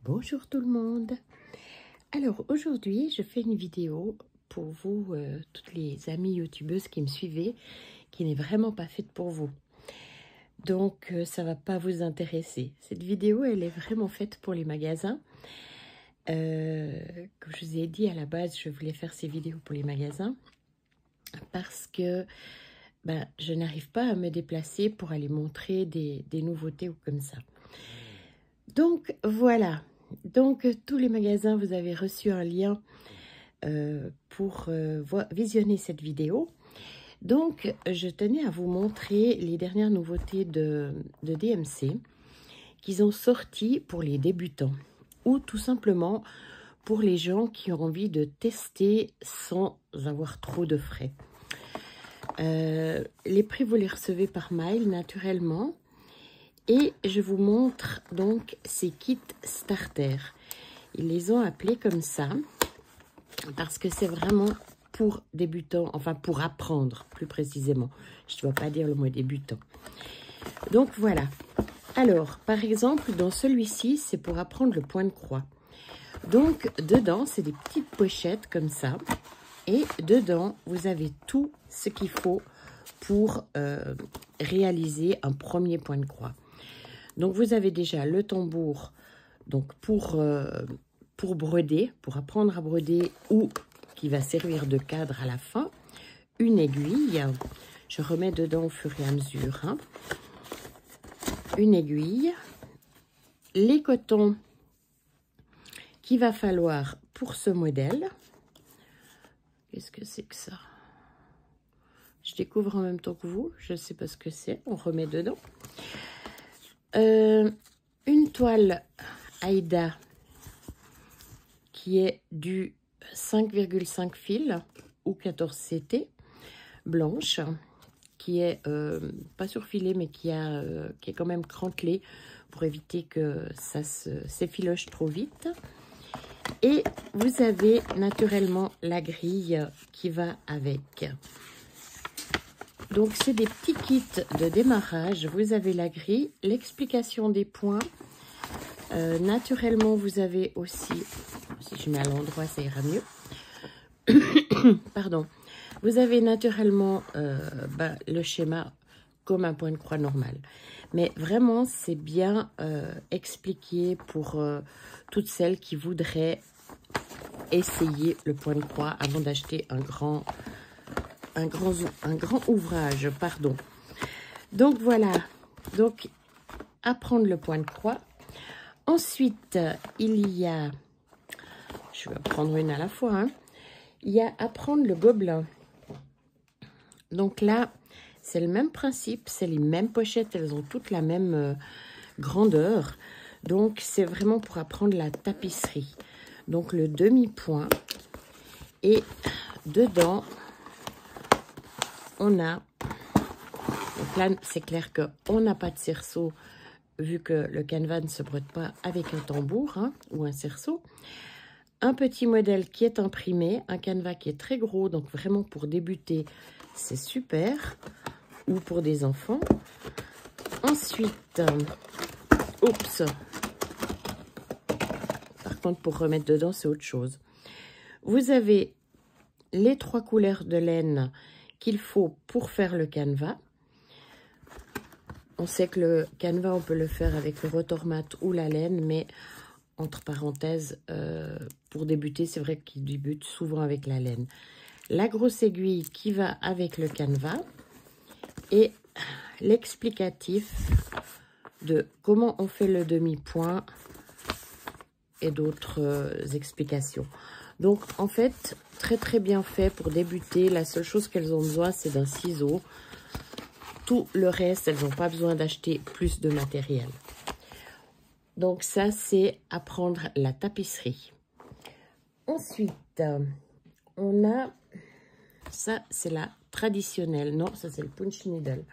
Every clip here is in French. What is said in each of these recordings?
Bonjour tout le monde. Alors aujourd'hui je fais une vidéo pour vous, toutes les amies youtubeuses qui me suivez, qui n'est vraiment pas faite pour vous. Donc ça va pas vous intéresser. Cette vidéo elle est vraiment faite pour les magasins. Comme je vous ai dit à la base, je voulais faire ces vidéos pour les magasins parce que je n'arrive pas à me déplacer pour aller montrer des nouveautés ou comme ça. Donc voilà. Donc tous les magasins, vous avez reçu un lien pour visionner cette vidéo. Donc je tenais à vous montrer les dernières nouveautés de DMC qu'ils ont sorties pour les débutants ou tout simplement pour les gens qui ont envie de tester sans avoir trop de frais. Les prix vous les recevez par mail naturellement. Et je vous montre donc ces kits starter. Ils les ont appelés comme ça parce que c'est vraiment pour débutants, enfin pour apprendre plus précisément. Je ne dois pas dire le mot débutant. Donc voilà. Alors, par exemple, dans celui-ci, c'est pour apprendre le point de croix. Donc, dedans, c'est des petites pochettes comme ça. Et dedans, vous avez tout ce qu'il faut pour réaliser un premier point de croix. Donc, vous avez déjà le tambour donc pour broder, pour apprendre à broder ou qui va servir de cadre à la fin. Une aiguille, je remets dedans au fur et à mesure. Hein. Une aiguille, les cotons qu'il va falloir pour ce modèle. Qu'est-ce que c'est que ça? Je découvre en même temps que vous, je ne sais pas ce que c'est, on remet dedans. Une toile Aïda qui est du 5,5 fil ou 14 CT blanche qui est pas surfilée mais qui est quand même crantelée pour éviter que ça s'effiloche trop vite. Et vous avez naturellement la grille qui va avec. Donc, c'est des petits kits de démarrage. Vous avez la grille, l'explication des points. Naturellement, vous avez aussi, si je mets à l'endroit, ça ira mieux. Pardon. Vous avez naturellement le schéma comme un point de croix normal. Mais vraiment, c'est bien expliqué pour toutes celles qui voudraient essayer le point de croix avant d'acheter un grand ouvrage, pardon. Donc voilà, donc apprendre le point de croix. Ensuite, il y a, je vais prendre une à la fois, hein. Il y a apprendre le gobelin. Donc là, c'est le même principe, c'est les mêmes pochettes, elles ont toutes la même grandeur. Donc c'est vraiment pour apprendre la tapisserie. Donc le demi-point et dedans, on a, donc là c'est clair qu'on n'a pas de cerceau vu que le canevas ne se brode pas avec un tambour hein, ou un cerceau. Un petit modèle qui est imprimé, un canevas qui est très gros, donc vraiment pour débuter, c'est super, ou pour des enfants. Ensuite, oups, par contre pour remettre dedans c'est autre chose. Vous avez les 3 couleurs de laine qu'il faut pour faire le canevas. On sait que le canevas, on peut le faire avec le rotormat ou la laine, mais entre parenthèses, pour débuter, c'est vrai qu'il débute souvent avec la laine. La grosse aiguille qui va avec le canevas et l'explicatif de comment on fait le demi-point et d'autres explications. Donc, en fait, très bien fait pour débuter. La seule chose qu'elles ont besoin, c'est d'un ciseau. Tout le reste, elles n'ont pas besoin d'acheter plus de matériel. Donc, ça, c'est apprendre la tapisserie. Ensuite, on a... Ça, c'est la traditionnelle. Non, ça, c'est le punch needle.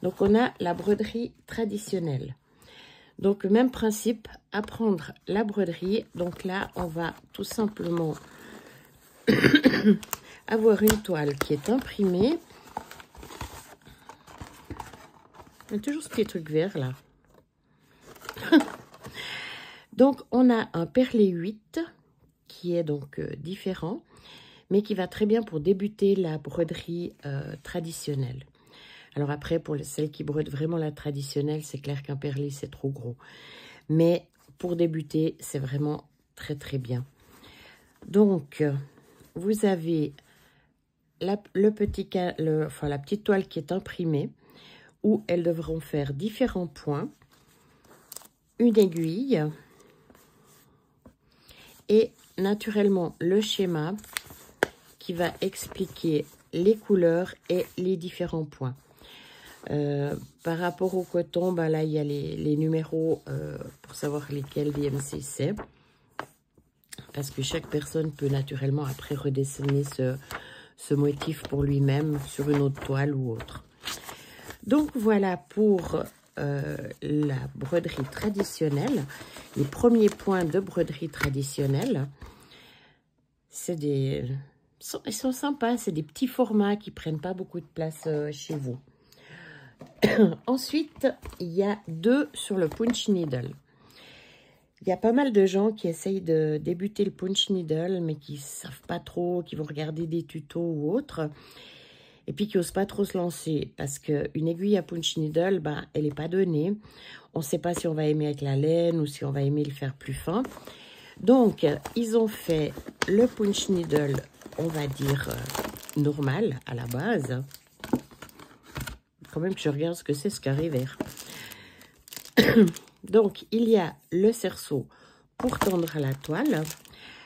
Donc, on a la broderie traditionnelle. Donc, le même principe, apprendre la broderie. Donc là, on va tout simplement avoir une toile qui est imprimée. Il y a toujours ce petit truc vert là. Donc, on a un perlé 8 qui est donc différent, mais qui va très bien pour débuter la broderie traditionnelle. Alors après, pour celles qui brodent vraiment la traditionnelle, c'est clair qu'un perlé, c'est trop gros. Mais pour débuter, c'est vraiment très très bien. Donc, vous avez la petite toile qui est imprimée, où elles devront faire différents points, une aiguille et naturellement le schéma qui va expliquer les couleurs et les différents points. Par rapport au coton, ben là il y a les numéros pour savoir lesquels DMC c'est, parce que chaque personne peut naturellement après redessiner ce motif pour lui-même sur une autre toile ou autre. Donc voilà pour la broderie traditionnelle, les premiers points de broderie traditionnelle. C'est ils sont sympas, c'est des petits formats qui prennent pas beaucoup de place chez vous. Ensuite, il y a 2 sur le punch needle. Il y a pas mal de gens qui essayent de débuter le punch needle, mais qui ne savent pas trop, qui vont regarder des tutos ou autres, et puis qui n'osent pas trop se lancer, parce qu'une aiguille à punch needle, ben, elle n'est pas donnée. On ne sait pas si on va aimer avec la laine ou si on va aimer le faire plus fin. Donc, ils ont fait le punch needle, on va dire, normal, à la base. Quand même que je regarde ce que c'est ce carré vert. Donc, il y a le cerceau pour tendre la toile.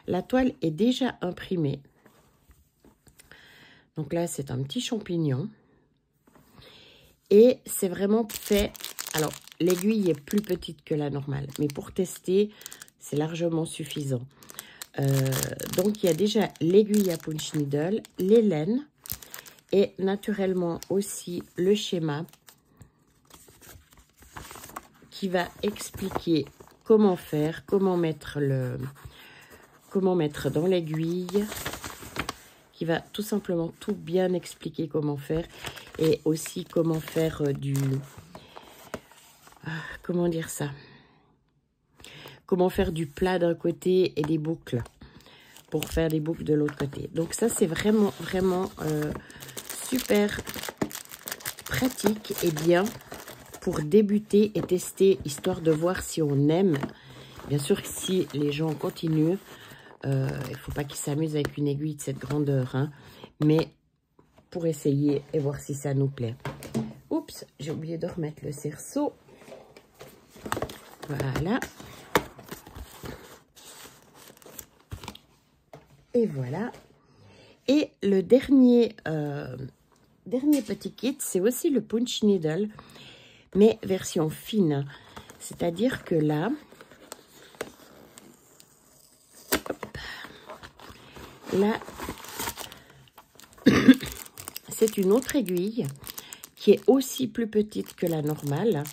La toile est déjà imprimée. Donc là, c'est un petit champignon. Et c'est vraiment fait... Alors, l'aiguille est plus petite que la normale. Mais pour tester, c'est largement suffisant. Donc, il y a déjà l'aiguille à punch needle, les laines. Et naturellement aussi le schéma qui va expliquer comment faire, comment mettre dans l'aiguille, qui va tout simplement tout bien expliquer comment faire, et aussi comment faire comment dire ça, comment faire du plat d'un côté et des boucles pour faire des boucles de l'autre côté. Donc ça, c'est vraiment super pratique et bien pour débuter et tester, histoire de voir si on aime. Bien sûr, si les gens continuent, il ne faut pas qu'ils s'amusent avec une aiguille de cette grandeur, hein, mais pour essayer et voir si ça nous plaît. Oups, j'ai oublié de remettre le cerceau. Voilà. Et voilà. Et le dernier petit kit, c'est aussi le punch needle, mais version fine. C'est-à-dire que là, c'est une autre aiguille qui est aussi plus petite que la normale,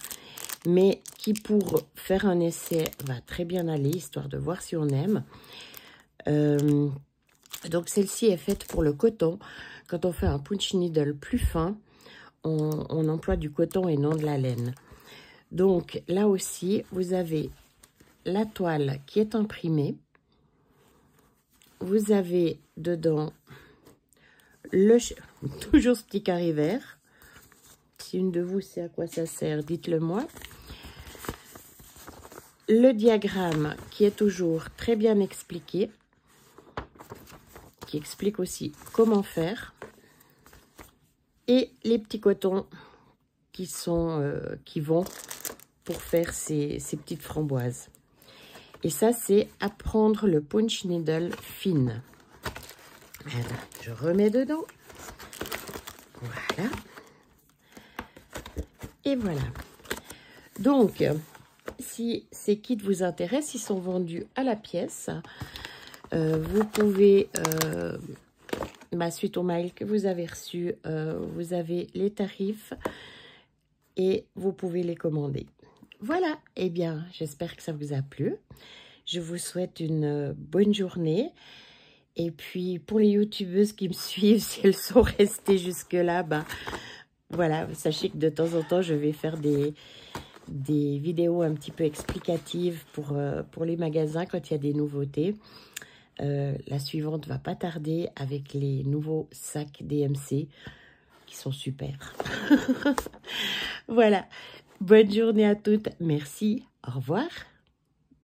mais qui, pour faire un essai, va très bien aller, histoire de voir si on aime. Donc, celle-ci est faite pour le coton. Quand on fait un punch needle plus fin, on emploie du coton et non de la laine. Donc, là aussi, vous avez la toile qui est imprimée. Vous avez dedans toujours ce petit carré vert. Si une de vous sait à quoi ça sert, dites-le moi. Le diagramme qui est toujours très bien expliqué, qui explique aussi comment faire. Et les petits cotons qui vont pour faire ces petites framboises. Et ça, c'est apprendre le punch needle fine. Voilà, je remets dedans. Voilà. Et voilà. Donc, si ces kits vous intéressent, ils sont vendus à la pièce. Vous pouvez, suite au mail que vous avez reçu, vous avez les tarifs et vous pouvez les commander. Voilà, eh bien, j'espère que ça vous a plu. Je vous souhaite une bonne journée. Et puis, pour les youtubeuses qui me suivent, si elles sont restées jusque-là, voilà, sachez que de temps en temps, je vais faire des des vidéos un petit peu explicatives pour les magasins quand il y a des nouveautés. La suivante va pas tarder avec les nouveaux sacs DMC qui sont super. Voilà, bonne journée à toutes, merci, au revoir.